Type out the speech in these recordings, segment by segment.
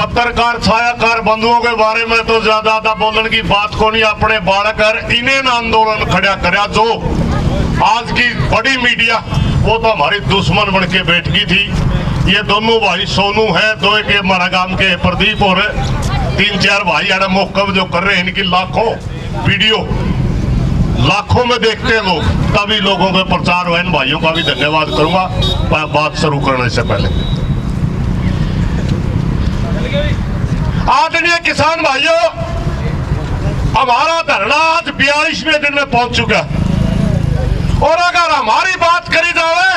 पत्रकार छायाकार बंधुओं के बारे में तो ज्यादा बोलने की बात को नहीं। अपने बालक इन्हें आंदोलन खड़ा करया जो आज की बड़ी मीडिया वो तो हमारी दुश्मन बन के बैठ गई थी। ये दोनों भाई सोनू है, दो एक हमारा गांव के प्रदीप और 3-4 भाई अरे मोकब जो कर रहे हैं, इनकी लाखों वीडियो लाखों में देखते हैं लोग, तभी लोगों के प्रचार हुआ। इन भाइयों का भी धन्यवाद करूंगा बात शुरू करने से पहले। आदरणीय किसान भाइयों, हमारा धरना आज 42वें दिन में पहुंच चुका और अगर हमारी बात करी जाए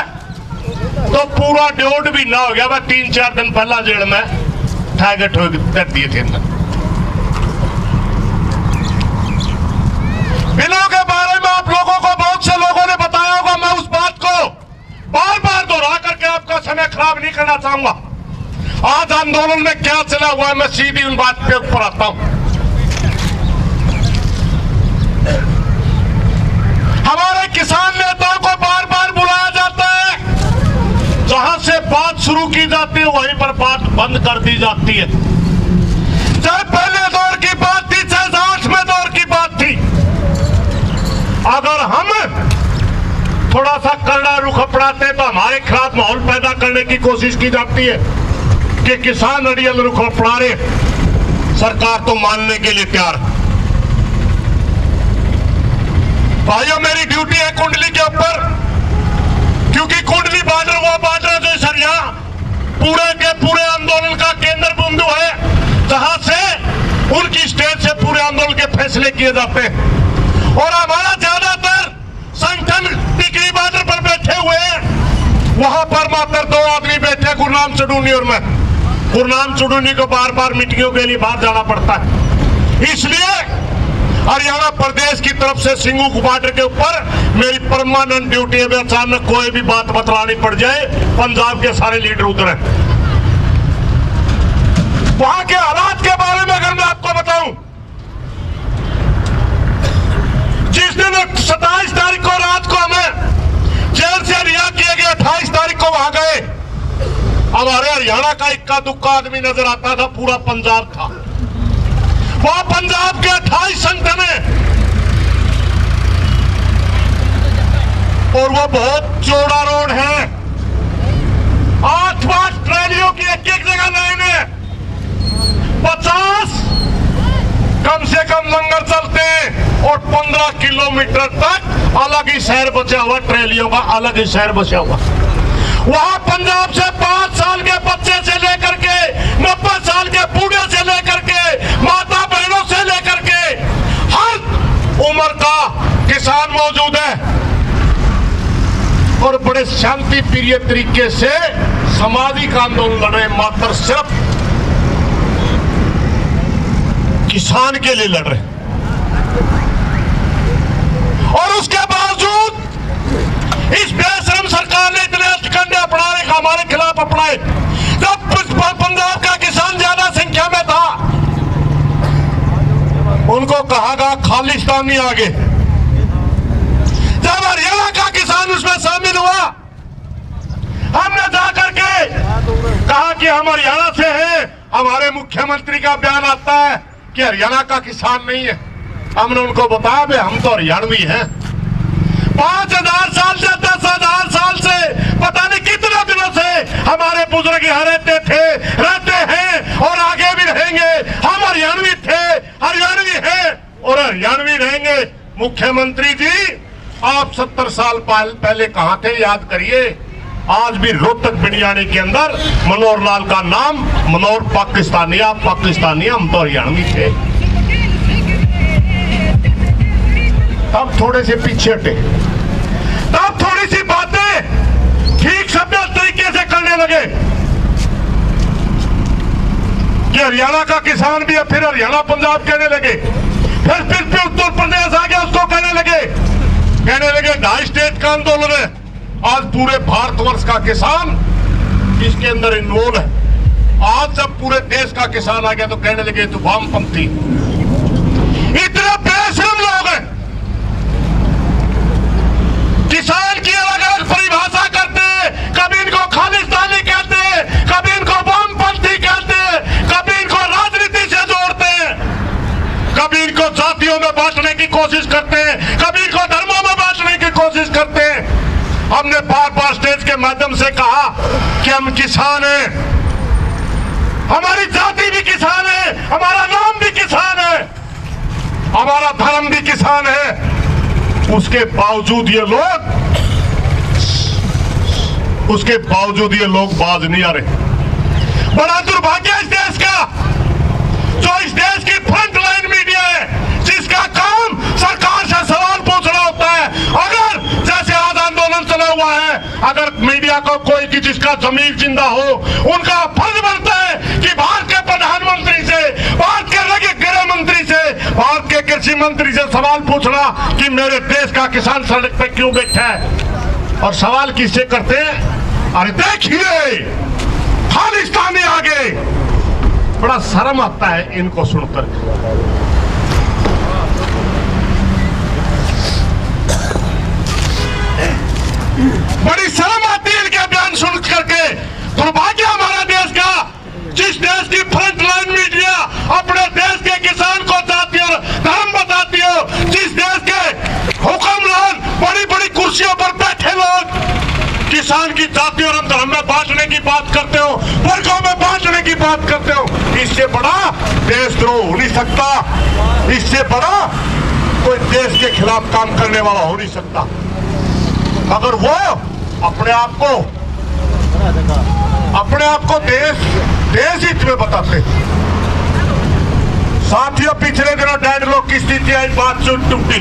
तो पूरा 1.5 महीना हो गया। मैं 3-4 दिन पहला जेल में ठगे कर दिए थे। बिलों के बारे में आप लोगों को बहुत से लोगों ने बताया होगा। मैं उस बात को बार बार दोहरा करके आपका समय खराब नहीं करना चाहूंगा। आज आंदोलन में क्या चला हुआ है मैं सीधी उन बात पे ऊपर आता हूं। हमारे किसान नेताओं को बार बार बुलाया जाता है, जहां से बात शुरू की जाती है वहीं पर बात बंद कर दी जाती है। चाहे पहले दौर की बात थी, चाहे 8वें दौर की बात थी, अगर हम थोड़ा सा करड़ा रुख अपनाते तो हमारे खिलाफ माहौल पैदा करने की कोशिश की जाती है कि किसान अड़ियल रुख अपना रहे, सरकार तो मानने के लिए तैयार। भाइयों, मेरी ड्यूटी है कुंडली के ऊपर, क्योंकि कुंडली बॉर्डर वो बॉर्डर है जो सरिया पूरे के पूरे आंदोलन का केंद्र बिंदु है, जहां से उनकी स्टेज से पूरे आंदोलन के फैसले किए जाते हैं। और हमारा ज्यादातर संगठन टिकरी बॉर्डर पर बैठे हुए हैं, वहां पर मात्र 2 आदमी बैठे, गुरनाम चुडूनी और मैं। गुरनाम चुडूनी को बार बार मीटिंगों के लिए बाहर जाना पड़ता है, इसलिए हरियाणा प्रदेश की तरफ से सिंगू बॉर्डर के ऊपर मेरी परमानेंट ड्यूटी है। अचानक कोई भी बात बतलानी पड़ जाए, पंजाब के सारे लीडर उधर हैं। वहां के हालात के बारे में अगर मैं आपको बताऊं, जिस दिन 27 तारीख को रात को हमें जेल से रिहा किए गए, 28 तारीख को वहां गए, हमारे हरियाणा का इक्का दुक्का आदमी नजर आता था, पूरा पंजाब था। वह पंजाब के 28 संगठन है और वो बहुत चौड़ा रोड है। 8-5 ट्रेलियों की एक जगह लाइन है, 50 कम से कम लंगर चलते हैं और 15 किलोमीटर तक अलग ही शहर बचा हुआ, ट्रेलियों का अलग ही शहर बचा हुआ। वहां पंजाब से 5 साल के बच्चे से लेकर के 90 साल के बूढ़े से लेकर के माता बहनों से लेकर के हर उम्र का किसान मौजूद है और बड़े शांति प्रिय तरीके से सामाजिक आंदोलन लड़ रहे, मात्र सिर्फ किसान के लिए लड़ रहे। और उसके बावजूद इस बेशरम सरकार ने इतने हथकंडे अपनाने का हमारे खिलाफ अपनाए। जब पंजाब का किसान ज्यादा संख्या में था, उनको कहा गया खालिस्तानी आगे। जब हरियाणा का किसान उसमें शामिल हुआ, हमने जाकर के कहा कि हम हरियाणा से हैं। हमारे मुख्यमंत्री का बयान आता है कि हरियाणा का किसान नहीं है। हमने उनको बताया भाई हम तो हरियाणवी हैं। 5000 साल से 10,000 साल से पता नहीं कितने दिनों से हमारे बुजुर्ग यहाँ रहते हैं और आगे भी रहेंगे। हम हरियाणवी थे, हरियाणवी हैं और हरियाणवी रहेंगे। मुख्यमंत्री जी, आप 70 साल पहले कहाँ थे याद करिए। आज भी रोहतक बिडियानी के अंदर मनोहर लाल का नाम, मनोहर पाकिस्तानी, आप पाकिस्तानी, हम तो हरियाणवी थे। तब थोड़े से पीछे हटे, तब थोड़ी सी बातें ठीक सभ्य तरीके से करने लगे कि हरियाणा का किसान भी है, फिर हरियाणा पंजाब कहने लगे, फिर उत्तर प्रदेश आ गया उसको कहने लगे 2.5 स्टेट का आंदोलन है। आज पूरे भारतवर्ष का किसान इसके अंदर इन्वॉल्व है। आज जब पूरे देश का किसान आ गया तो कहने लगे तो वामपंथी। इतने बेशरम लोग हैं, किसान की अलग अलग परिभाषा करते हैं। कभी इनको खालिस्तानी कहते हैं, कभी इनको वामपंथी कहते हैं, कभी हमने बार बार स्टेज के माध्यम से कहा कि हम किसान हैं, हमारी जाति भी किसान है, हमारा नाम भी किसान है, हमारा धर्म भी किसान है। उसके बावजूद ये लोग बाज नहीं आ रहे। बड़ा दुर्भाग्य इस देश का, जो इस देश की फ्रंट लाइन मीडिया है, जिसका काम सरकार से सवाल पूछना होता है। अगर जैसे आज आंदोलन चला हुआ है, अगर मीडिया को कोई की जिसका जमीर जिंदा हो, उनका फर्ज बनता है कि भारत के प्रधानमंत्री से, भारत के गृह मंत्री से, भारत के कृषि मंत्री से सवाल पूछना कि मेरे देश का किसान सड़क पे क्यों बैठा है। और सवाल किससे करते हैं? अरे देखिए खालिस्तानी आगे। बड़ा शर्म आता है इनको सुनकर। बड़ी शर्म आती है इनके बयान सुन करके। दुर्भाग्य हमारा देश का, जिस देश की फ्रंट लाइन मीडिया अपने देश के किसान को जाति और धर्म बताती हो, जिस देश के हुक्मरान बड़ी बड़ी कुर्सियों पर बैठे लोग किसान की जाति और धर्म में बांटने की बात करते हो, वर्गों में बांटने की बात करते हो। इससे बड़ा देशद्रोह हो नहीं सकता, इससे बड़ा कोई देश के खिलाफ काम करने वाला हो नहीं सकता। अगर वो अपने आप को देश हित में बताते। साथियों, पिछले दिनों डैड लोग की स्थिति आई, बातचीत टूटी,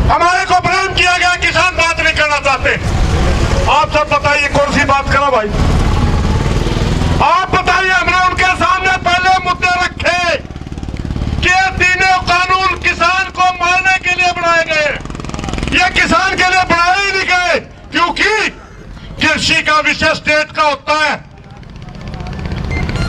हमारे को ब्लेम किया गया, किसान बात नहीं करना चाहते। आप सब बताइए कौन सी बात करो भाई, आप बताइए। हमने उनके सामने पहले मुद्दे रखे कि तीनों कानून किसान को मारने के लिए बनाए गए। ये किसान के लिए बनाए ही नहीं गए, क्योंकि कृषि का विषय स्टेट का होता है।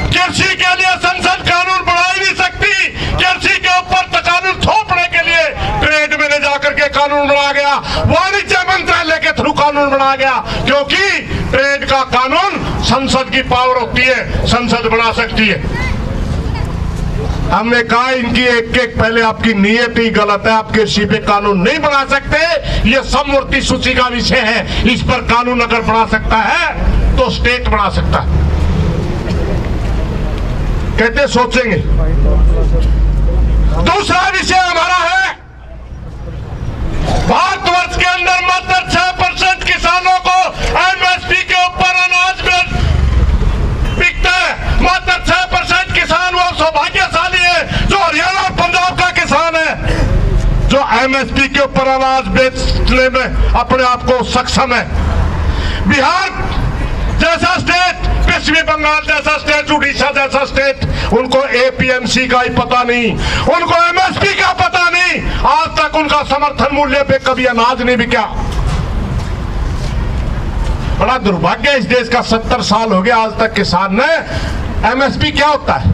कृषि के लिए संसद कानून बना ही नहीं सकती। कृषि के ऊपर कानून थोपने के लिए ट्रेड में ले जाकर के कानून बना गया, वाणिज्य मंत्रालय के थ्रू कानून बना गया, क्योंकि ट्रेड का कानून संसद की पावर होती है, संसद बना सकती है। हमने कहा इनकी एक पहले आपकी नीयत ही गलत है, आप कृषि पे कानून नहीं बना सकते। ये समवर्ती सूची का विषय है, इस पर कानून अगर बना सकता है तो स्टेट बना सकता है। कहते सोचेंगे। दूसरा विषय हमारा है, भारतवर्ष के अंदर मात्र 6% किसानों को एमएसपी के ऊपर अनाज बिकता है। मात्र 6% किसान वो सौभाग्यशाली है जो हरियाणा और पंजाब का किसान है, जो एमएसपी के ऊपर अनाज बेचने में अपने आप को सक्षम है। बिहार जैसा स्टेट, पश्चिमी बंगाल जैसा स्टेट, उड़ीसा जैसा स्टेट, उनको एपीएमसी का ही पता नहीं, उनको एमएसपी का पता नहीं। आज तक उनका समर्थन मूल्य पे कभी अनाज नहीं बिका। बड़ा दुर्भाग्य, इस देश का 70 साल हो गया, आज तक किसान ने एमएसपी क्या होता है,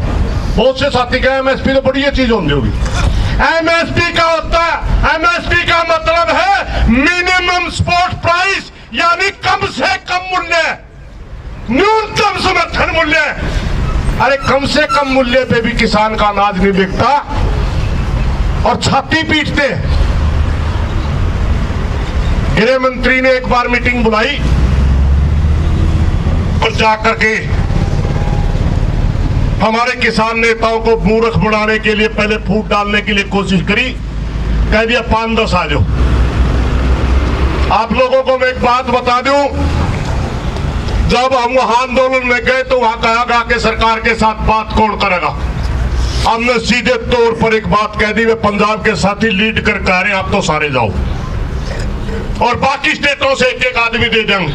बहुत से साथी कहे एमएसपी तो बड़ी ये चीज होगी। एमएसपी का होता है, एमएसपी का मतलब है मिनिमम सपोर्ट प्राइस, यानी कम से कम मूल्य, न्यूनतम समर्थन मूल्य। अरे कम से कम मूल्य पे भी किसान का अनाज नहीं बिकता और छाती पीटते। गृह मंत्री ने एक बार मीटिंग बुलाई और जाकर के हमारे किसान नेताओं को मूर्ख बनाने के लिए पहले फूट डालने की लिए कोशिश करी। कह दिया 5-10 आ जाओ। आप लोगों को मैं एक बात बता दूं, जब हम वहां आंदोलन में गए तो वहां कहा गया कि सरकार के साथ बात कौन करेगा। हमने सीधे तौर पर एक बात कह दी, वे पंजाब के साथी लीड कर कह रहे हैं आप तो सारे जाओ और बाकी स्टेटों से एक आदमी दे देंगे।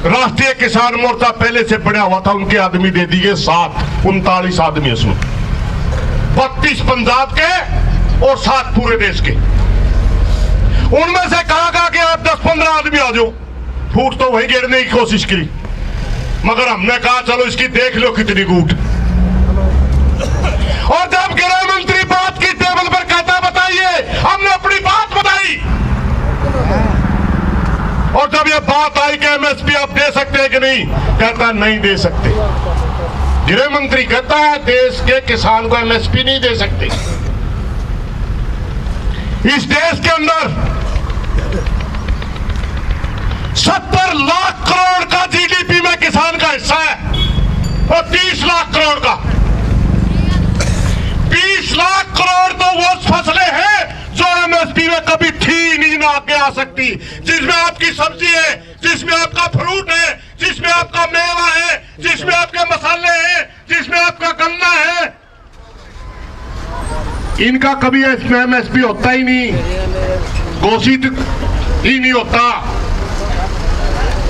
राष्ट्रीय किसान मोर्चा पहले से बढ़ा हुआ था, उनके आदमी दे दिए 39 आदमी उसमें, 32 पंजाब के और 7 पूरे देश के। उनमें से कहा गया कि आप 10-15 आदमी आ जाओ। फूट तो वही गिरने की कोशिश की, मगर हमने कहा चलो इसकी देख लो कितनी गूट। और जब गृह मंत्री बात की टेबल पर कहता बताइए, हमने अपनी बात बताई। और जब ये बात आई कि एमएसपी आप दे सकते हैं कि नहीं, कहता नहीं दे सकते। गृह मंत्री कहता है देश के किसान को एमएसपी नहीं दे सकते। इस देश के अंदर 70 लाख करोड़ का जीडीपी में किसान का हिस्सा है और 30 लाख करोड़ का 20 लाख करोड़ तो वो फसलें हैं जो एमएसपी में कभी थी नहीं, ना आगे आ सकती, जिसमें आपकी सब्जी है, जिसमें आपका फ्रूट है, जिसमें आपका मेवा है, जिसमें आपके मसाले हैं, जिसमें आपका गन्ना है। इनका कभी इसमें एमएसपी होता ही नहीं, घोषित ही नहीं होता।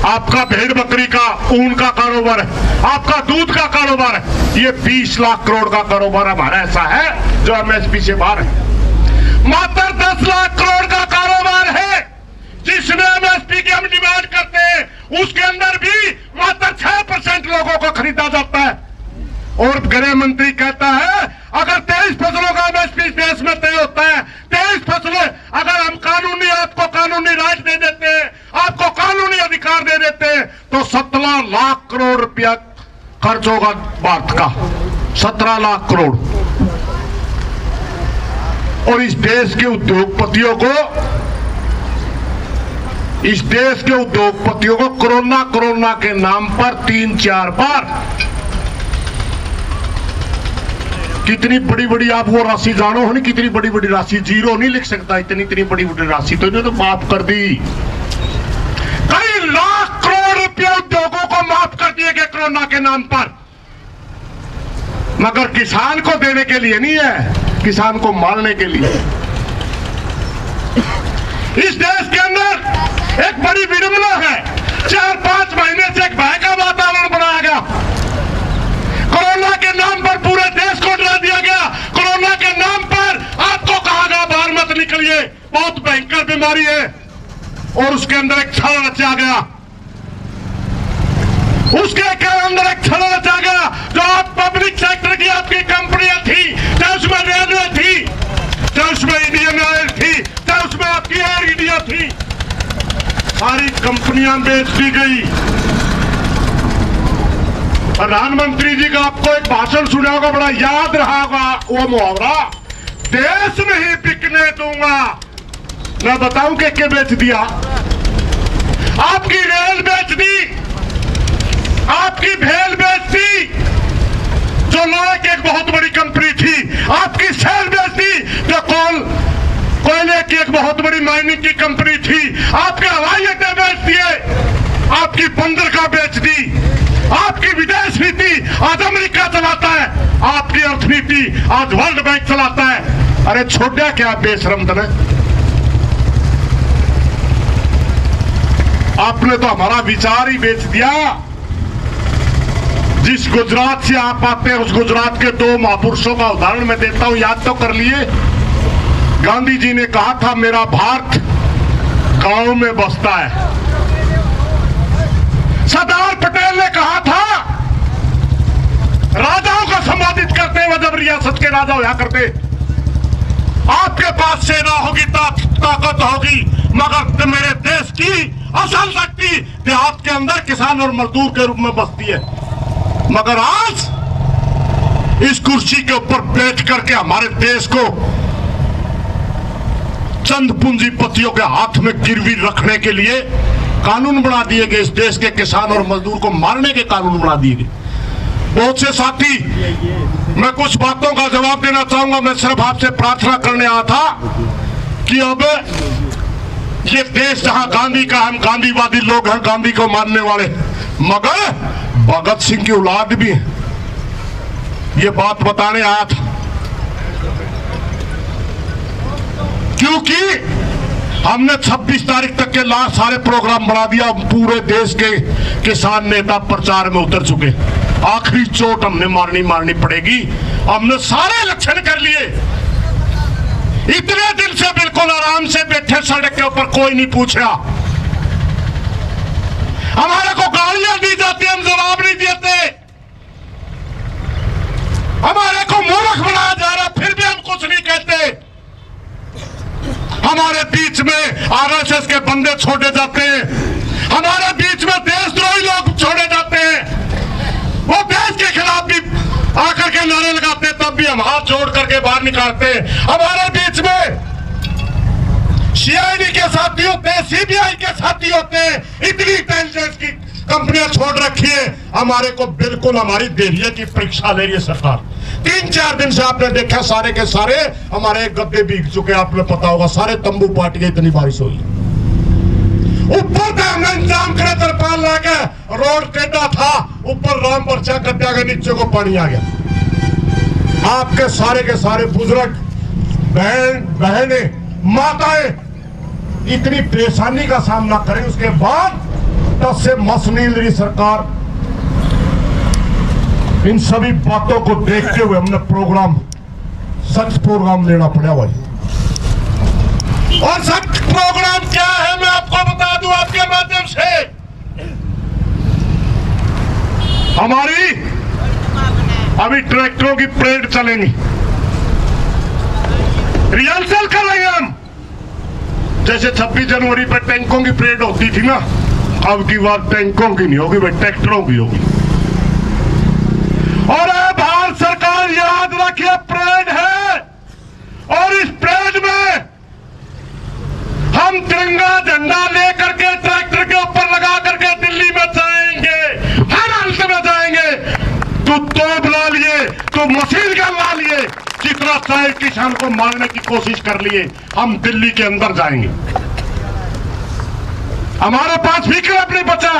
आपका भेड़ बकरी का ऊन का कारोबार है, आपका दूध का कारोबार है, ये 20 लाख करोड़ का कारोबार हमारा ऐसा है जो एमएसपी से बाहर है। मात्र 10 लाख करोड़ का कारोबार है जिसमें एमएसपी की हम डिमांड करते हैं, उसके अंदर भी मात्र 6% लोगों को खरीदा जाता है। और गृह मंत्री कहता है अगर 23 फसलों का एमएसपी देश में तय होता है, 23 फसलें अगर हम कानूनी, आपको कानूनी राइट दे देते हैं, आपको कानूनी अधिकार दे देते हैं, तो 17 लाख करोड़ रुपया खर्च होगा भारत का, 17 लाख करोड़। और इस देश के उद्योगपतियों को कोरोना के नाम पर 3-4 बार कितनी बड़ी बड़ी, आप वो राशि जानो हो नहीं, कितनी बड़ी बड़ी राशि, जीरो नहीं लिख सकता, इतनी बड़ी बड़ी राशि तो इन्होंने तो माफ कर दी। कई लाख करोड़ रुपया उद्योगों को माफ कर दिए गए कोरोना के नाम पर, मगर किसान को देने के लिए नहीं है, किसान को मारने के लिए। इस देश के अंदर एक बड़ी विडंबना है, 4-5 महीने से एक भय का वातावरण बनाया गया, कोरोना के नाम पर पूरे देश को डरा दिया गया, कोरोना के नाम पर आपको कहा गया बाहर मत निकलिए, बहुत भयंकर बीमारी है, और उसके अंदर एक छल रचा गया, उसके अंदर एक छल रचा गया। जो आप पब्लिक सेक्टर की आपकी कंपनियां थी, चाहे उसमें रेलवे थी, चाहे उसमें इंडियन ऑयल थी, चाहे उसमें आपकी एयर इंडिया थी, सारी कंपनियां बेच दी गई। प्रधानमंत्री जी का आपको एक भाषण सुना होगा, बड़ा याद रहा होगा वो मुहावरा, देश नहीं बिकने दूंगा। मैं बताऊं कि बेच दिया, आपकी रेल बेच दी, आपकी भेल बेच दी, जो लोहे की एक बहुत बड़ी कंपनी थी, आपकी सेल बेच दी, जो कोयले की एक बहुत बड़ी माइनिंग की कंपनी थी, आपके हवाई अड्डे बेच दिए, आपकी बंदरगाह बेच दी, आपकी विदेश नीति आज अमेरिका चलाता है, आपकी अर्थनीति आज वर्ल्ड बैंक चलाता है। अरे छोड़ा क्या बेशरम तने, आपने तो हमारा विचार ही बेच दिया। जिस गुजरात से आप आते हैं, उस गुजरात के 2 महापुरुषों का उदाहरण मैं देता हूं, याद तो कर लिए। गांधी जी ने कहा था मेरा भारत गांव में बसता है। सरदार पटेल ने कहा था, राजाओं को संबोधित करते हुए जब रियासत के राजा होया करते, आपके पास सेना होगी, ताकत होगी, मगर मेरे देश की असल शक्ति देहात के अंदर किसान और मजदूर के रूप में बसती है। मगर आज इस कुर्सी के ऊपर बैठ करके हमारे देश को चंद पूंजीपतियों के हाथ में गिरवी रखने के लिए कानून बना दिए गए, इस देश के किसान और मजदूर को मारने के कानून बना दिए गए। बहुत से साथी, मैं कुछ बातों का जवाब देना चाहूंगा। मैं सिर्फ आपसे प्रार्थना करने आया था कि अब ये देश जहां गांधी का, हम गांधीवादी लोग हैं, गांधी को मानने वाले, मगर भगत सिंह की औलाद भी है, ये बात बताने आया था। क्योंकि हमने 26 तारीख तक के लास्ट सारे प्रोग्राम बना दिया, पूरे देश के किसान नेता प्रचार में उतर चुके, आखिरी चोट हमने मारनी पड़ेगी। हमने सारे लक्षण कर लिए, इतने दिन से बिल्कुल आराम से बैठे सड़क के ऊपर, कोई नहीं पूछ रहा। हमारे को गालियां दी जाती, हम जवाब नहीं देते, हमारे को मूर्ख बनाया जा रहा, फिर भी हम कुछ नहीं कहते। हमारे बीच में आरएसएस के बंदे छोड़े जाते हैं, हमारे बीच में देशद्रोही लोग छोड़े जाते हैं, वो देश के खिलाफ भी आकर के नारे लगाते, तब भी हम हाथ जोड़ करके बाहर निकालते हैं। हमारे बीच में सीआईडी के साथी होते हैं, सीबीआई के साथी होते हैं, इतनी इंटेलिजेंस की कंपनियां छोड़ रखी है। हमारे को बिल्कुल हमारी देरिया की परीक्षा ले रही है सरकार। 3-4 दिन से आपने देखा सारे के सारे हमारे गद्दे भीग चुके, आपने पता होगा, सारे तंबू पाट गए, इतनी बारिश हुई। ऊपर का हमने इंतजाम करे, तरपाल ला के, रोड टेढ़ा था, ऊपर राम पर्चा गद्दा के नीचे को पानी आ गया। आपके सारे के सारे बुजुर्ग, बहने, माताएं इतनी परेशानी का सामना करें, उसके बाद 10 से मस नहीं रही सरकार। इन सभी बातों को देखते हुए हमने सख्त प्रोग्राम लेना पड़ा भाई। और सख्त प्रोग्राम क्या है मैं आपको बता दूं आपके माध्यम से। हमारी अभी ट्रैक्टरों की परेड चलेंगी, रिहर्सल कर रहे हैं हम। जैसे 26 जनवरी पर टैंकों की परेड होती थी ना, अब की बात टैंकों की नहीं होगी भाई, ट्रैक्टरों की होगी। और भारत सरकार याद रखिए परेड है, और इस परेड में हम तिरंगा झंडा लेकर के ट्रैक्टर के ऊपर लगा करके दिल्ली में जाएंगे, हर हालत में जाएंगे। तो तोप ला लिए, तो मशीन गन ला लिए, जितना चाहे किसान को मारने की कोशिश कर लिए, हम दिल्ली के अंदर जाएंगे। हमारे पास फिक्र अपनी बचा,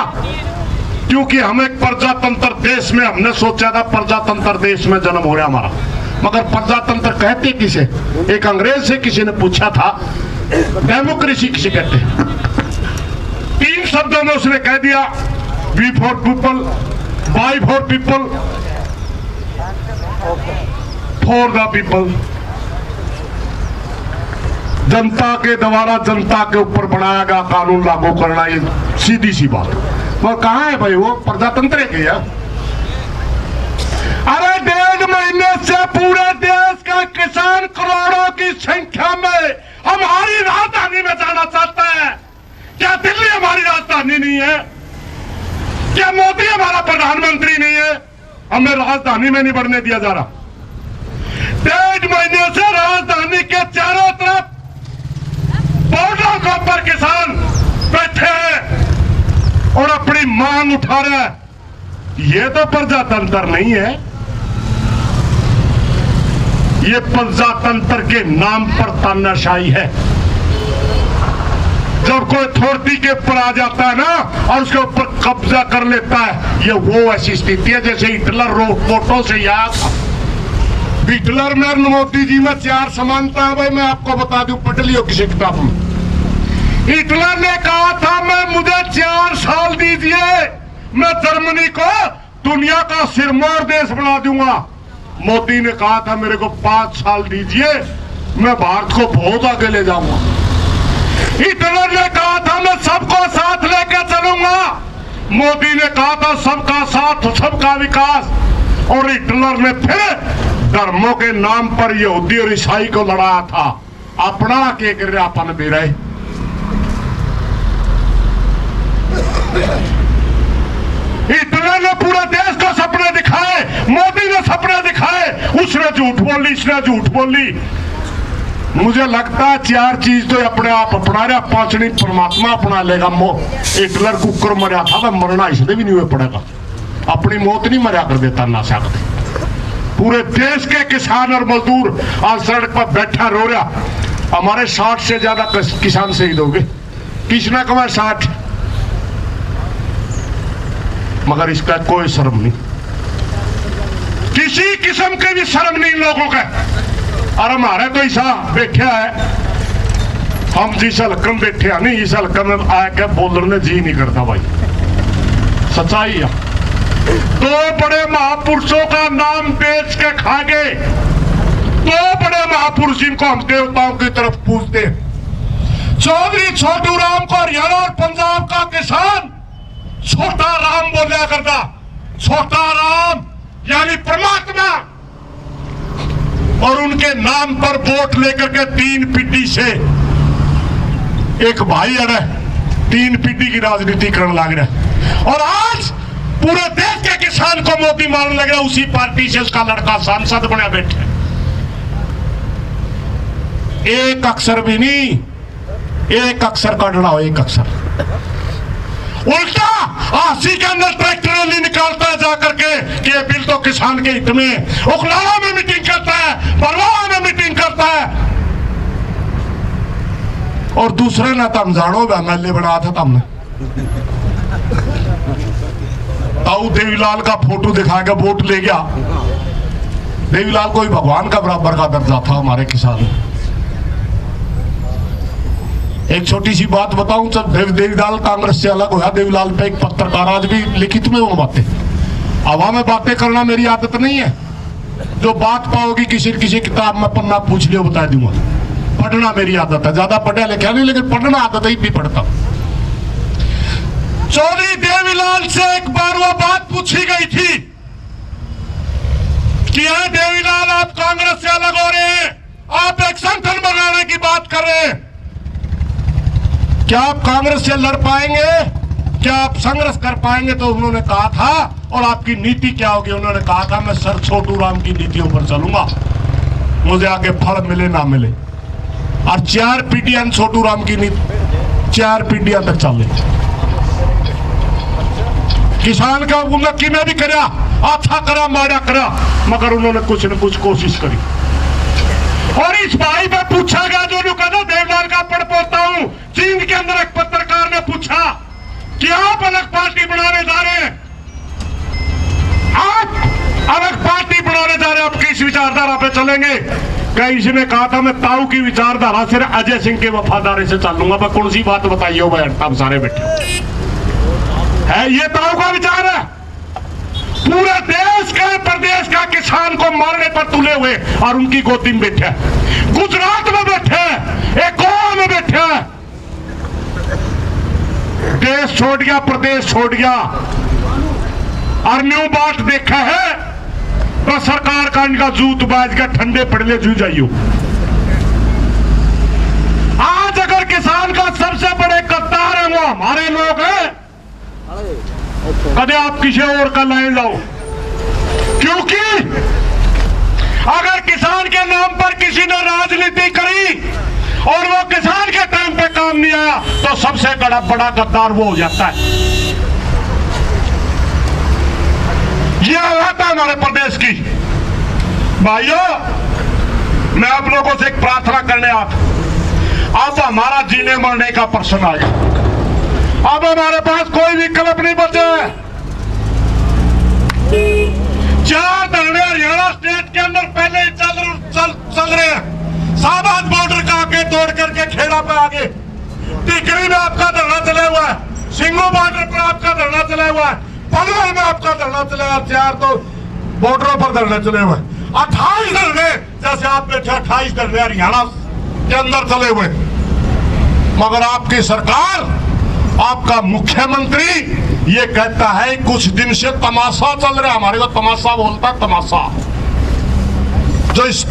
क्योंकि हम एक प्रजातंत्र देश में, हमने सोचा था प्रजातंत्र देश में जन्म हो रहा हमारा, मगर प्रजातंत्र कहते किसे? एक अंग्रेज से किसी ने पूछा था डेमोक्रेसी किसे कहते हैं, 3 शब्दों में उसने कह दिया, we for people, by for people, for the people. जनता के द्वारा जनता के ऊपर बनाया गया कानून लागू करना, ये सीधी सी बात। वो कहां है भाई, वो प्रजातंत्र है क्या? अरे 1.5 महीने से पूरे देश का किसान करोड़ों की संख्या में हमारी राजधानी में जाना चाहता है। क्या दिल्ली हमारी राजधानी नहीं है? क्या मोदी हमारा प्रधानमंत्री नहीं है? हमें राजधानी में नहीं बढ़ने दिया जा रहा। 1.5 महीने से राजधानी के चारों तरफ बॉर्डरों के ऊपर किसान बैठे हैं और अपनी मांग उठा रहे हैं। ये तो प्रजातंत्र नहीं है, ये प्रजातंत्र के नाम पर तानाशाही है। जब कोई अथॉरिटी के ऊपर आ जाता है ना और उसके ऊपर कब्जा कर लेता है, ये वो ऐसी स्थिति है जैसे हिटलर फोटो से याद। हिटलर में मोदी जी में 4 समानता है भाई, मैं आपको बता दूं, पढ़ लियो किसी किताब में। हिटलर ने कहा था मुझे 4 साल दीजिए, मैं जर्मनी को दुनिया का सिरमौर देश बना दूंगा। मोदी ने कहा था मेरे को 5 साल दीजिए, मैं भारत को बहुत आगे ले जाऊंगा। हिटलर ने कहा था मैं सबको साथ लेकर चलूंगा। मोदी ने कहा था सबका साथ सबका विकास। और हिटलर ने फिर धर्मों के नाम पर यहूदी और ईसाई को लड़ाया था। अपना के अपन भी रहे। हिटलर ने पूरे देश को सपने दिखाए, मोदी ने सपने दिखाए, उसने झूठ बोली, इसने झूठ बोली। मुझे लगता है 4 चीज तो अपने आप अपना रहा, 5वीं परमात्मा अपना लेगा। हिटलर कुकर मरा था, वह मरना इसलिए भी नहीं हुए पड़ेगा, अपनी मौत नहीं मरा कर देता ना सकते। पूरे देश के किसान और मजदूर आज सड़क पर बैठा रो रहा। हमारे 60 से ज्यादा किसान शहीद हो गए, किसने कहा 60, मगर इसका कोई शर्म नहीं, किसी किस्म के भी शर्म नहीं लोगों का। और हमारे तो ऐसा बैठा है, हम जिस हल्कम बैठे हैं नहीं, इस हल्कम में आके बोलने जी नहीं करता भाई, सच्चाई है। 2 बड़े महापुरुषों का नाम बेच के खा गए, 2 बड़े महापुरुष जिनको हम देवताओं की तरफ पूजते हैं। चौधरी छोटू राम को हरियाणा और पंजाब का किसान छोटा राम बोला करता, छोटा राम यानी परमात्मा। और उनके नाम पर वोट लेकर के 3 पीढ़ी से एक भाई अड़े 3 पीढ़ी की राजनीति करने लग रहा है। और आज पूरे देश के किसान को मोदी मारने लग रहा है, उसी पार्टी से उसका लड़का सांसद बना बैठे। एक अक्षर भी नहीं एक अक्षर काटना हो, एक अक्षर। उल्टा आसी के अंदर ट्रैक्टर रैली निकालता है जाकर के कि ये बिल तो किसान के हित में। उखलाड़ा में मीटिंग करता है, परवाह में मीटिंग करता है। और दूसरे ना तम जानो एमएलए बना था तुमने, ताऊ देवीलाल का फोटो दिखा के वोट ले गया। देवीलाल कोई भगवान का बराबर का दर्जा था हमारे किसान। एक छोटी सी बात बताऊं, जब देवीलाल कांग्रेस से अलग हुआ, देवीलाल पे एक पत्रकार आज भी लिखित में वो बातें, हवा में बातें करना मेरी आदत नहीं है। जो बात पाओगी किसी किताब में पन्ना पूछ लियो बता दूंगा। पढ़ना मेरी आदत है, ज्यादा पढ़ा लिखा नहीं लेकिन पढ़ना आदत ही भी पढ़ता। चौधरी देवीलाल से एक बार वो बात पूछी गई थी कि देवीलाल आप कांग्रेस से अलग हो रहे हैं, आप एक संगठन बनाने की बात कर रहे हैं, क्या आप कांग्रेस से लड़ पाएंगे, क्या आप संघर्ष कर पाएंगे? तो उन्होंने कहा था, और आपकी नीति क्या होगी? उन्होंने कहा था मैं सर छोटू राम की नीतियों पर चलूंगा, मुझे आगे फल मिले ना मिले। और 4 पीढ़ियां छोटू राम की नीति 4 पीढ़ियां तक चले। किसान का उन्नति में भी करा, अच्छा करा माड़ा करा, मगर उन्होंने कुछ न कुछ कोशिश करी। और इस भाई पे पूछा गया जो कहता देवलाल का पढ़ पोता हूं, चीन के अंदर एक पत्रकार ने पूछा कि आप अलग पार्टी बनाने जा रहे हैं, आप अलग पार्टी बनाने जा रहे हैं, आप किस विचारधारा पे चलेंगे? कहीं इसने कहा था मैं ताऊ की विचारधारा से अजय सिंह के वफादारी से चलूंगा। मैं कौन सी बात बताइए भाई, हम सारे बैठे है, ये ताऊ का विचार है। पूरे देश का प्रदेश का किसान को मारने पर तुले हुए और उनकी गोदी में बैठे, गुजरात में बैठे, एक गोवा में बैठे, देश छोड़ गया, प्रदेश छोड़ गया और न्यू बात देखा है तो सरकार का इनका जूत बाज का ठंडे पड़ले जू जाइयो। आज अगर किसान का सबसे बड़े गद्दार है वो हमारे लोग हैं, कदे आप किसी और का लाइन लाओ, क्योंकि अगर किसान के नाम पर किसी ने राजनीति करी और वो किसान के टाइम पे काम नहीं आया तो सबसे बड़ा गद्दार वो हो जाता है। ये हालत है हमारे प्रदेश की। भाइयों, मैं आप लोगों से एक प्रार्थना करने आता, अब हमारा जीने मरने का प्रश्न आ गया। अब हमारे पास कोई विकल्प नहीं बचा है। 4 धरने हरियाणा स्टेट के अंदर पहले ही चल रहे हैं। शाहबाद बॉर्डर का आगे तोड़ करके खेड़ा पे आगे, टिकरी में आपका धरना चला हुआ है, सिंगू बॉर्डर पर आपका धरना चला हुआ है, पनवेल में आपका धरना चला हुआ है, 4 तो बॉर्डरों पर धरने चले हुए, 28 धरने जैसे आप बैठे 28 धरने हरियाणा के अंदर चले हुए। मगर आपकी सरकार, आपका मुख्यमंत्री ये कहता है कुछ दिन से तमाशा चल रहा है। हमारे को तमाशा बोलता है, तमाशा जो इस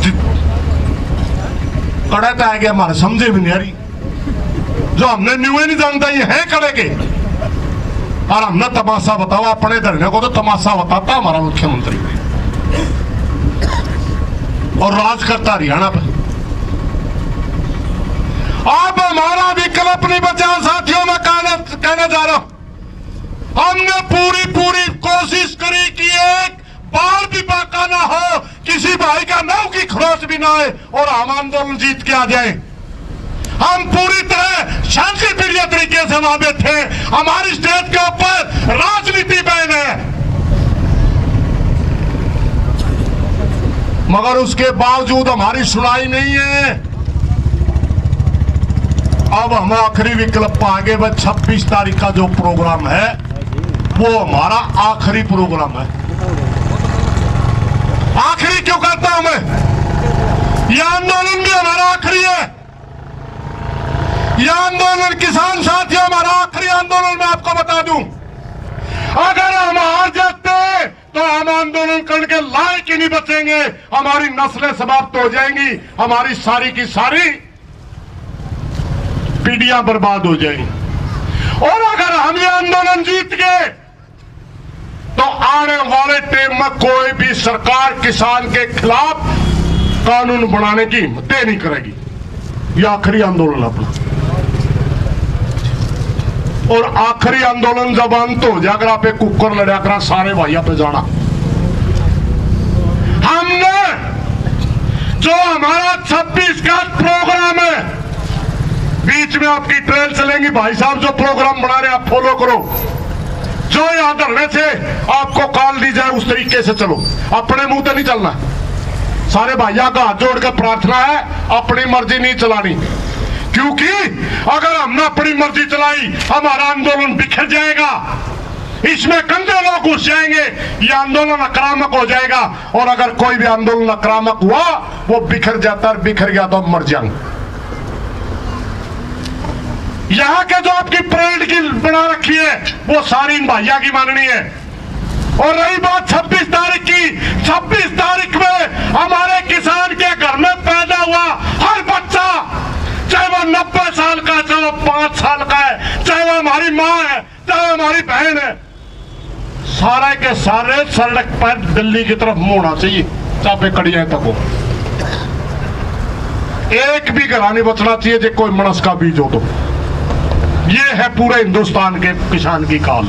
कड़े का है हमारे समझे भी नहीं आ रही, जो हमने न्यू नहीं जानता ये है कड़े के, और हमने तमाशा बताओ अपने धरने को, तो तमाशा बताता हमारा मुख्यमंत्री और राज करता हरियाणा पे। अब हमारा विकल्प नहीं बचा साथियों, मैं कहने जा रहा हूं, हमने पूरी कोशिश करी कि एक बाल भी बाका ना हो, किसी भाई का नाव की खरोच भी ना आए और हम आंदोलन जीत के आ जाए। हम पूरी तरह शांतिप्रिय तरीके से वहां बैठे, हमारी स्टेज के ऊपर राजनीति बैन है, मगर उसके बावजूद हमारी सुनाई नहीं है। अब हम आखिरी विकल्प पर आगे, 26 तारीख का जो प्रोग्राम है वो हमारा आखिरी प्रोग्राम है। आखिरी क्यों कहता हूं मैं? यह आंदोलन भी हमारा आखिरी है। यह आंदोलन किसान साथियों हमारा आखिरी आंदोलन, मैं आपको बता दूं। अगर हम हार जाते तो हम आंदोलन करने के लायक ही नहीं बचेंगे, हमारी नस्लें समाप्त हो जाएंगी, हमारी सारी की सारी पीढ़ियां बर्बाद हो जाएंगी। और अगर हम ये आंदोलन जीत गए तो आने वाले टाइम में कोई भी सरकार किसान के खिलाफ कानून बनाने की हिम्मत नहीं करेगी। यह आखिरी आंदोलन अपना। और आखिरी आंदोलन जब अंत हो जाकर आप एक कुकर लड़ा करा सारे भाइयों पे जाना। हमने जो हमारा 26 का प्रोग्राम है, बीच में आपकी ट्रेन चलेंगी, भाई साहब जो प्रोग्राम बना रहे आप फॉलो करो, जो यहां धरने से आपको कॉल दी जाए उस तरीके से चलो, अपने मुंह से नहीं चलना। सारे भाइयों का हाथ जोड़ कर प्रार्थना है, अपनी मर्जी नहीं चलानी, क्योंकि अगर हमने अपनी मर्जी चलाई हमारा आंदोलन बिखर जाएगा, इसमें गंदे लोग घुस जाएंगे, ये आंदोलन आक्रामक हो जाएगा। और अगर कोई भी आंदोलन आक्रामक हुआ वो बिखर जाता है, बिखर गया तो मर जाएंगे। यहां के जो आपकी परेड की बना रखी है वो सारी इन भाइयों की माननी है। और रही बात 26 तारीख की, 26 तारीख में हमारे किसान के घर में पैदा हुआ हर बच्चा, चाहे वो 90 साल का, चाहे वो 5 साल का है, चाहे वो हमारी माँ है, चाहे हमारी बहन है, सारे के सारे सड़क पर दिल्ली की तरफ मुड़ होना चाहिए, चाहे कड़ियां तक हो। एक भी घरा नहीं बचना चाहिए जो कोई मनस का बीज हो। तो ये है पूरे हिंदुस्तान के किसान की काल।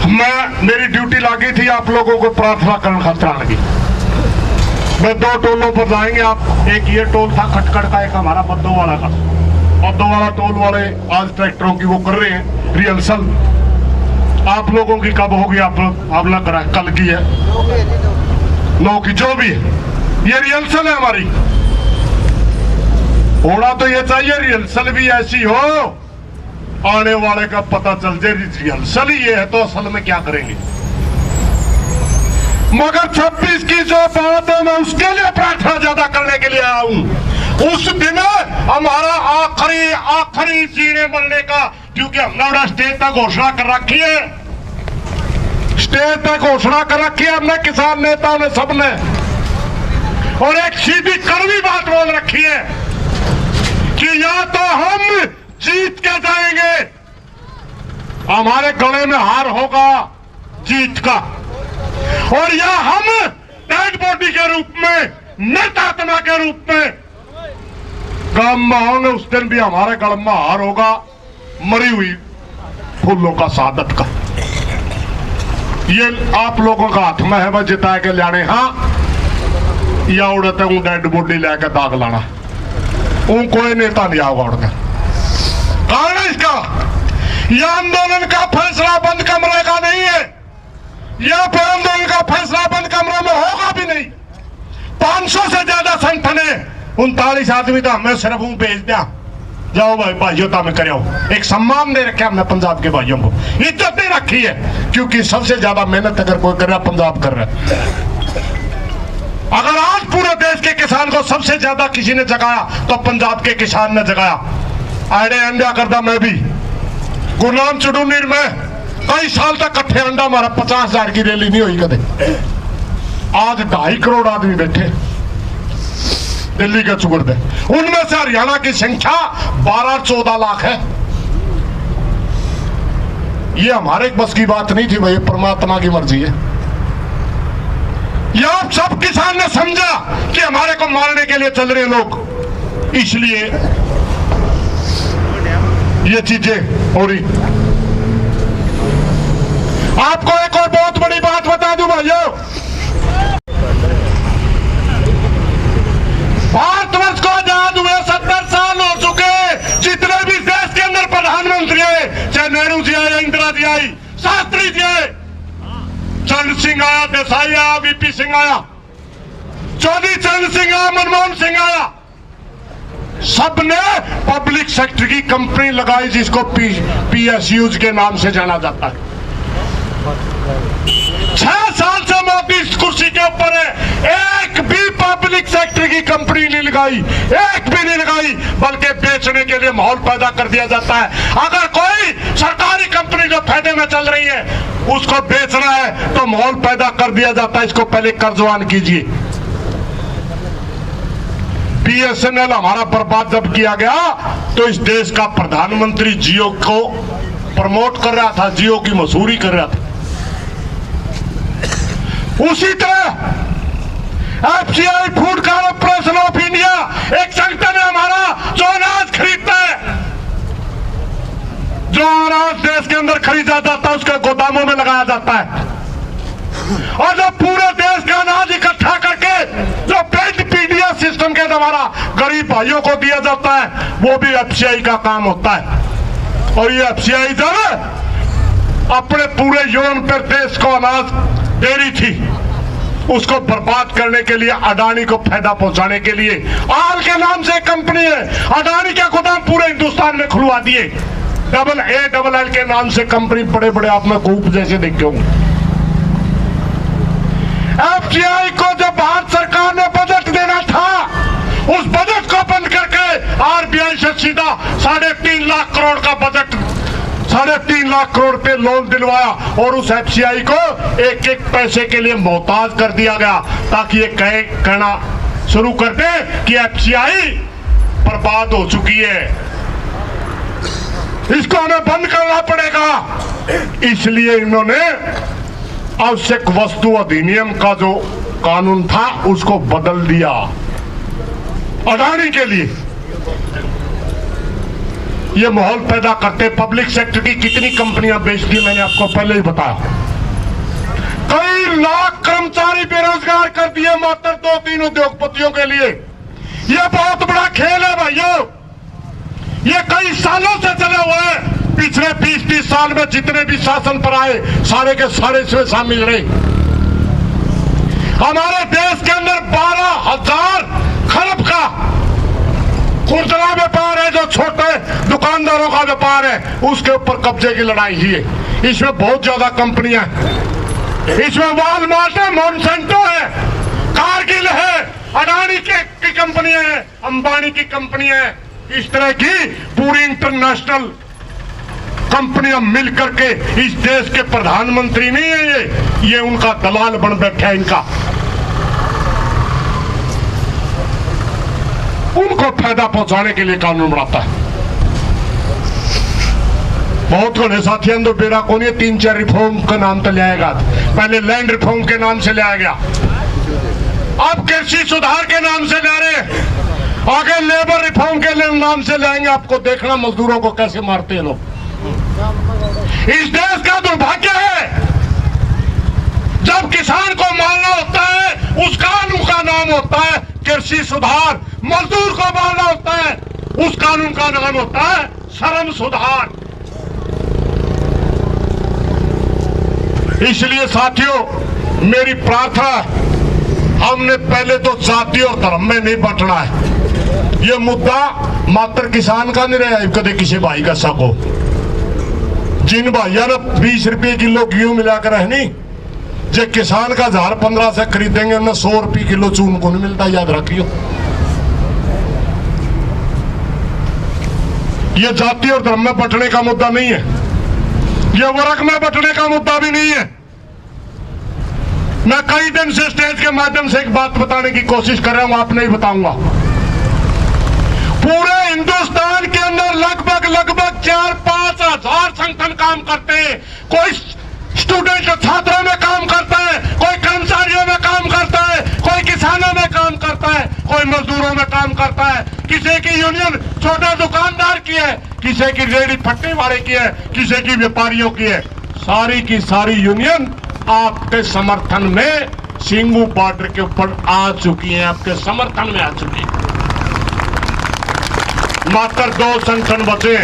मेरी ड्यूटी लगी थी आप लोगों को प्रार्थना करने खातिर आने की। मैं 2 टोलों पर जाएंगे आप, एक ये टोल था खटखड़ का, एक हमारा बद्दो वाला का। बद्दो वाला टोल वाले आज ट्रैक्टरों की वो कर रहे हैं रिहर्सल। आप लोगों की कब होगी आप लग रहा है कल की है, 9 की, जो भी है, ये रिहर्सल है हमारी। होना तो ये चाहिए रिहर्सल भी ऐसी हो आने वाले का पता चल जाए रिहर्सल ही ये है तो असल में क्या करेंगे। मगर 26 की जो बात है मैं उसके लिए प्रार्थना ज्यादा करने के लिए आया हूं। उस दिन हमारा आखिरी चीरे बनने का, क्योंकि हमने स्टेज तक घोषणा कर रखी है, स्टेज तक घोषणा कर रखी है हमने, किसान नेताओं ने, सबने, और एक सीधी कड़वी बात बोल रखी है कि या तो हम जीत के जाएंगे, हमारे गले में हार होगा जीत का, और या हम डेड बॉडी के रूप में, मृत आत्मा के रूप में काम में होंगे। उस दिन भी हमारे गले में हार होगा, मरी हुई फूलों का सादत का। ये आप लोगों का हाथ में है, बस जिता के लाने, हाँ या उड़ते हूं डेड बॉडी लेकर दाग लाना, कोई नेता नहीं आओगा उड़कर। कारण इसका यह आंदोलन का फैसला बंद कमरे का नहीं है, यह आंदोलन का फैसला बंद कमरे में होगा भी नहीं। 500 से ज्यादा संगठन है, 39 आदमी तो हमें सिर्फ भेज दिया, जाओ भाई भाइयों तो हमें करो। एक सम्मान दे रखे हमने पंजाब के भाइयों को, इज्जत दे रखी है, क्योंकि सबसे ज्यादा मेहनत अगर कोई कर रहा पंजाब कर रहा है। अगर आज पूरे देश के किसान को सबसे ज्यादा किसी ने जगाया तो पंजाब के किसान ने जगाया। आड़े अंडा करदा मैं भी, गुरनाम चुड़ूनीर में कई साल तक कट्ठे अंडा मारा, 50,000 की रैली नहीं हुई कदे। आज 2.5 करोड़ आदमी बैठे दिल्ली के चुगड़ पे, उनमें से हरियाणा की संख्या 12-14 लाख है। ये हमारे बस की बात नहीं थी भाई, परमात्मा की मर्जी है। यह आप सब किसान ने समझा कि हमारे को मारने के लिए चल रहे लोग, इसलिए ये चीजें हो रही। आपको एक और बहुत बड़ी बात बता दूं भाइयों, भारतवर्ष को आजाद हुए 70 साल हो चुके। जितने भी देश के अंदर प्रधानमंत्री है, चाहे नेहरू जी आए, इंदिरा जी आई, शास्त्री जी आए, चरण सिंह आया, देसाई आया, वीपी सिंह आया, चौधरी चरण सिंह आया, मनमोहन सिंह आया, सबने पब्लिक सेक्टर की कंपनी लगाई जिसको PSUs के नाम से जाना जाता है। 6 साल से मोदी इस कुर्सी के ऊपर है, एक भी पब्लिक सेक्टर की कंपनी नहीं लगाई, एक भी नहीं लगाई, बल्कि बेचने के लिए माहौल पैदा कर दिया जाता है। अगर कोई सरकारी कंपनी जो फायदे में चल रही है उसको बेचना है तो माहौल पैदा कर दिया जाता है, इसको पहले कर्जवान कीजिए। BSNL हमारा बर्बाद जब किया गया तो इस देश का प्रधानमंत्री जियो को प्रमोट कर रहा था, जियो की मशहूरी कर रहा था। उसी तरह FCI food corporation of India एक संगठन है हमारा, जो अनाज खरीदता है, जो अनाज देश के अंदर खरीदा जाता है उसके गोदामों में लगाया जाता है, और जो पूरे देश का अनाज इकट्ठा करके जो पीडीएस सिस्टम के द्वारा गरीब भाइयों को दिया जाता है, वो भी एफसीआई का काम होता है। और ये एफसीआई जब अपने पूरे यूरोन पर देश को अनाज दे रही थी, उसको बर्बाद करने के लिए, अडानी को फायदा पहुंचाने के लिए, आल के नाम से एक कंपनी है, अडानी के गोदाम पूरे हिंदुस्तान में खुलवा दिए। AAL के नाम से कंपनी, बड़े बड़े आप में कूप जैसे देखे होंगे। एफसीआई को जब भारत सरकार ने बजट देना था, उस बजट को बंद करके आरबीआई से सीधा 3.5 लाख करोड़ का बजट, 3.5 लाख करोड़ पे लोन दिलवाया, और उस एफसीआई को एक एक पैसे के लिए मोहताज कर दिया गया, ताकि ये कहना शुरू कर दे कि एफसीआई बर्बाद हो चुकी है, इसको हमें बंद करना पड़ेगा। इसलिए इन्होंने आवश्यक वस्तु अधिनियम का जो कानून था उसको बदल दिया अडानी के लिए। ये माहौल पैदा करते, पब्लिक सेक्टर की कितनी कंपनियां बेच दी मैंने आपको पहले ही बताया। कई लाख कर्मचारी बेरोजगार कर दिए मात्र 2-3 उद्योगपतियों के लिए। ये बहुत बड़ा खेल है भाइयों, ये कई सालों से चले हुए हैं। पिछले 20-30 साल में जितने भी शासन पर आए, सारे के सारे इसमें शामिल रहे। हमारे देश के अंदर 12,000 खरब का खुदरा व्यापार है, जो छोटे दुकानदारों का व्यापार है, उसके ऊपर कब्जे की लड़ाई हुई है। इसमें बहुत ज्यादा कंपनियां हैं, इसमें वॉलमार्ट है, मोनसेंटो है, कारगिल है, अडानी की कंपनियां हैं, अंबानी की कंपनियां हैं। इस तरह की पूरी इंटरनेशनल कंपनियां मिलकर के इस देश के प्रधानमंत्री नहीं है, ये उनका दलाल बन बैठा है। इनका उनको फायदा पहुंचाने के लिए कानून बनाता है। बहुत घने साथियों तो बेरा को नहीं, 3-4 रिफॉर्म का नाम तो लाएगा। पहले लैंड रिफॉर्म के नाम से लाया गया, अब कृषि सुधार के नाम से ला रहे, आगे लेबर रिफॉर्म के नाम से लाएंगे। आपको देखना मजदूरों को कैसे मारते हैं लोग। इस देश का दुर्भाग्य है, जब किसान को मारना होता है उस कानून का नाम होता है कृषि सुधार, मजदूर को मारना होता है उस कानून का नाम होता है श्रम सुधार। इसलिए साथियों, मेरी प्रार्थना, हमने पहले तो जाति और धर्म में नहीं बंटना है। ये मुद्दा मात्र किसान का नहीं रहा, कदे किसी भाई का सको। जिन भाइयों ने 20 रुपए किलो गेहूं मिलाकर है नहीं, जो किसान का 1015 से खरीदेंगे उन्हें 100 रुपए किलो चून को नहीं मिलता, याद रखियो। ये जाति और धर्म में बंटने का मुद्दा नहीं है, ये वर्ग में बंटने का मुद्दा भी नहीं है। मैं कई दिन से स्टेज के माध्यम से एक बात बताने की कोशिश कर रहा हूं, आप नहीं बताऊंगा। पूरे हिंदुस्तान के अंदर लगभग 4-5 हजार संगठन काम करते हैं। कोई स्टूडेंट छात्रों में काम करता है, कोई कर्मचारियों में काम करता है, कोई किसानों में काम करता है, कोई मजदूरों में काम करता है। किसी की यूनियन छोटे दुकानदार की है, किसी की रेहड़ी फट्टे वाले की है, किसी की व्यापारियों की है। सारी की सारी यूनियन आपके समर्थन में सिंगू बॉर्डर के ऊपर आ चुकी है, आपके समर्थन में आ चुकी है। मात्र 2 संगठन बचे,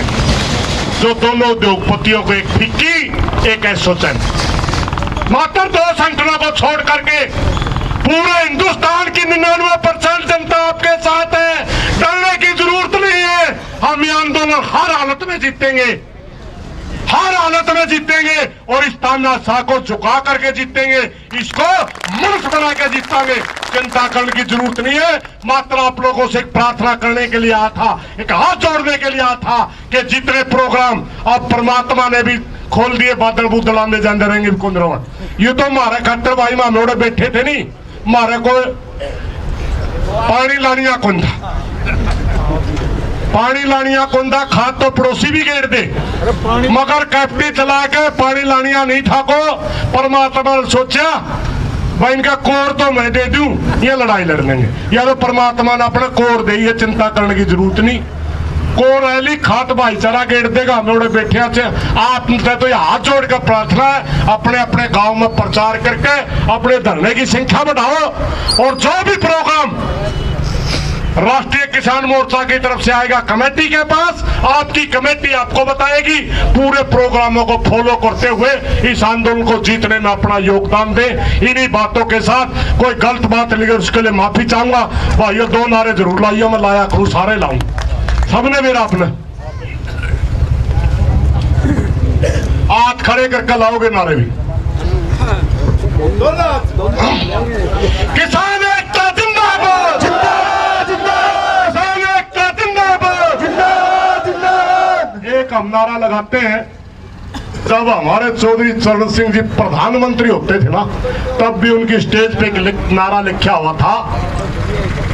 जो दोनों उद्योगपतियों को, एक फिक्की एक एसोचैन, मात्र 2 संगठनों को छोड़ करके पूरे हिंदुस्तान की 99% जनता आपके साथ है। डरने की जरूरत नहीं है, हम ये आंदोलन हर हालत में जीतेंगे, हर हालत में जीतेंगे, और इस तानाशाह को झुका करके जीतेंगे, इसको मुल्क बना के जीतेंगे। चिंता करने की जरूरत नहीं है। मात्र आप लोगों से एक प्रार्थना करने के लिए आया था, एक हाथ जोड़ने के लिए आया था कि जितने प्रोग्राम अब परमात्मा ने भी खोल दिए, बादल बुदल आंदे जाते रहेंगे कुंदरवा। ये तो हमारे खट्टर भाई मामलोड़े बैठे थे नहीं, हमारे को पानी लानिया कुंदा, पानी लानिया कुंदा खाद तो पड़ोसी भी घेर दे, मगर कैप्टी चला के पानी लानिया नहीं था को परमात्मा ने सोचा भाई इनका कोर तो मैं दे दूं, ये लड़ाई लड़ लेंगे। या तो परमात्मा ने अपना कोर दे, ये चिंता करने की जरूरत नहीं। को रैली खात भाईचारा गेट देगा हमें उड़े बैठे अच्छे आप तो ये हाथ जोड़ कर प्रार्थना है अपने अपने गांव में प्रचार करके अपने धरने की संख्या बढ़ाओ और जो भी प्रोग्राम राष्ट्रीय किसान मोर्चा की तरफ से आएगा कमेटी के पास, आपकी कमेटी आपको बताएगी। पूरे प्रोग्रामों को फॉलो करते हुए इस आंदोलन को जीतने में अपना योगदान दे। इन्हीं बातों के साथ कोई गलत बात लगे उसके लिए माफी चाहूंगा। भाइयों 2 नारे जरूर लाइयो, मैं लाया करूं, सारे लाऊं, सबने मेरा अपने हाथ खड़े करके लाओगे नारे भी। किसान एकता जिंदाबाद, एक हम नारा लगाते हैं। जब हमारे चौधरी चरण सिंह जी प्रधानमंत्री होते थे ना, तब भी उनकी स्टेज पे एक नारा लिखा हुआ था,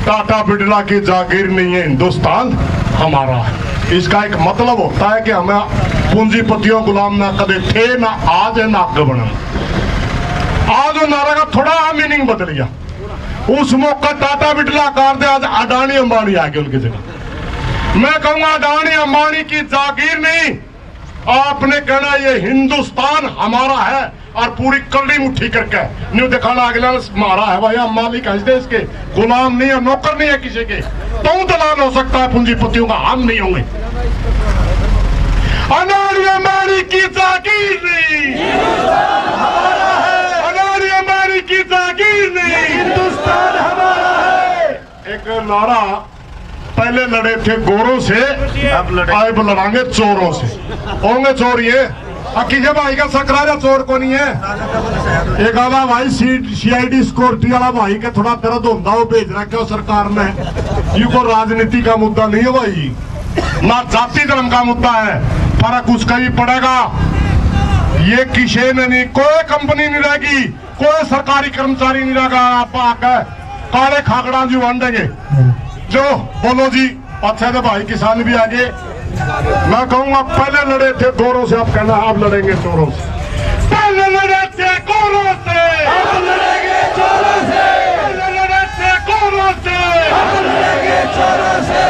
टाटा बिरला की जागीर नहीं है हिंदुस्तान हमारा है। इसका एक मतलब होता है कि हमें पूंजीपतियों गुलाम ना कदे थे, ना आज है, ना आगे बढ़ना। आज वो नारा का थोड़ा मीनिंग बदल गया। उस मौका टाटा बिरला कार दे, आज अडानी अंबानी आ गए उनकी जगह। मैं कहूंगा अडानी अंबानी की जागीर नहीं, आपने कहना ये हिंदुस्तान हमारा है और पूरी कड़ी मुट्ठी करके न्यू दिखाना अगला हमारा है। भाई हम मालिक है देश के, गुलाम नहीं है, नौकर नहीं है किसी के। तो दलाल हो सकता है पूंजीपतियों का, हम नहीं होंगे। अडानी अंबानी की जागीर नहीं, अडानी अंबानी की जागीर नहीं, हिंदुस्तान हमारा है। एक नारा पहले लड़े थे गोरों से, अब लड़ाएंगे चोरों से। होंगे चोर ये अकीजे भाई का सकरारा चोर को नहीं है। एक आधा भाई CID सिक्योरिटी वाला भाई के थोड़ा दर्द होता वो भेज रखे सरकार ने। ये को राजनीति का मुद्दा नहीं है भाई, ना जाति धर्म का मुद्दा है। फर्क उसका ही पड़ेगा। ये किसी ने नहीं, कोई कंपनी नहीं रहेगी, कोई सरकारी कर्मचारी नहीं रहेगा। आप आकर काले खाकड़ा जी बांटेंगे जो बोलो जी। अच्छा तो भाई किसान भी आगे। मैं कहूंगा पहले लड़े थे गोरों से, अब कहना अब लड़ेंगे चोरों से। पहले लड़े थे गोरों से, अब लड़ेंगे चोरों से। पहले लड़े थे गोरों से, अब लड़ेंगे चोरों से।